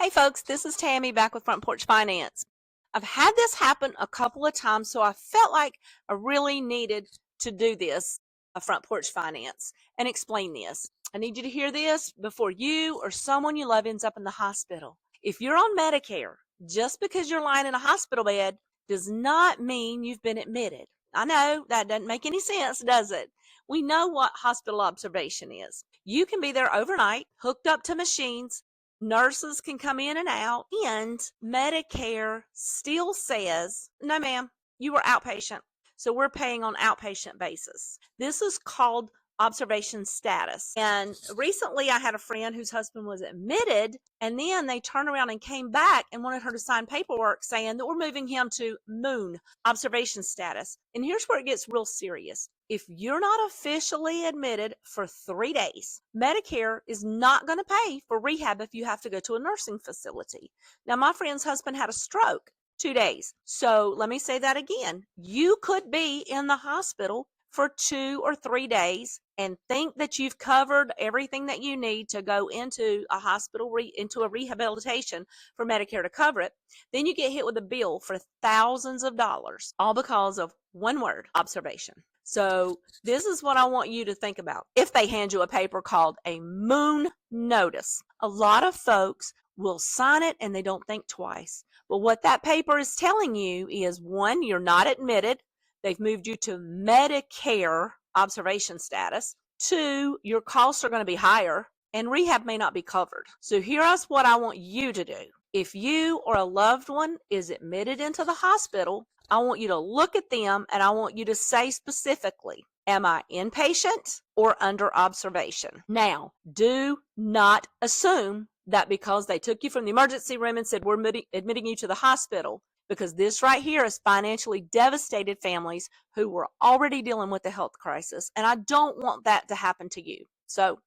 Hey folks, this is Tammy back with Front Porch Finance. I've had this happen a couple of times, so I felt like I really needed to do this, Front Porch Finance, and explain this. I need you to hear this before you or someone you love ends up in the hospital. If you're on Medicare, just because you're lying in a hospital bed does not mean you've been admitted. I know that doesn't make any sense, does it? We know what hospital observation is. You can be there overnight, hooked up to machines. Nurses can come in and out, and Medicare still says, no, ma'am, you were outpatient. So we're paying on outpatient basis. This is called observation status. And recently I had a friend whose husband was admitted, and then they turned around and came back and wanted her to sign paperwork saying that we're moving him to moon observation status. And here's where it gets real serious. If you're not officially admitted for 3 days, Medicare is not going to pay for rehab if you have to go to a nursing facility. Now, my friend's husband had a stroke 2 days. So let me say that again. You could be in the hospital for 2 or 3 days and think that you've covered everything that you need to go into a hospital, into a rehabilitation for Medicare to cover it. Then you get hit with a bill for thousands of dollars, all because of one word, observation. So this is what I want you to think about. If they hand you a paper called a moon notice, a lot of folks will sign it and they don't think twice. But what that paper is telling you is, one, you're not admitted. They've moved you to Medicare observation status. 2, your costs are going to be higher and rehab may not be covered. So here's what I want you to do. If you or a loved one is admitted into the hospital, I want you to look at them and I want you to say specifically, am I inpatient or under observation? Now, do not assume that because they took you from the emergency room and said, we're admitting you to the hospital, because this right here is financially devastated families who were already dealing with the health crisis. And I don't want that to happen to you. So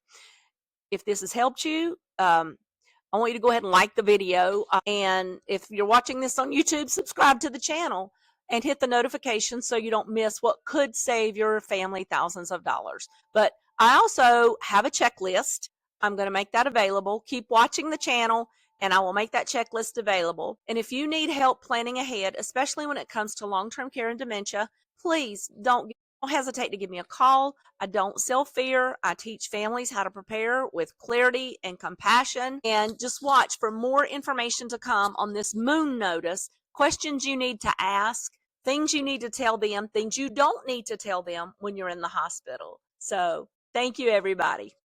if this has helped you, I want you to go ahead and like the video. And if you're watching this on YouTube, subscribe to the channel and hit the notification so you don't miss what could save your family thousands of dollars. But I also have a checklist. I'm going to make that available. Keep watching the channel and I will make that checklist available. And if you need help planning ahead, especially when it comes to long-term care and dementia, please don't hesitate to give me a call. I don't sell fear. I teach families how to prepare with clarity and compassion. And just watch for more information to come on this moon notice, questions you need to ask, things you need to tell them, things you don't need to tell them when you're in the hospital. So thank you, everybody.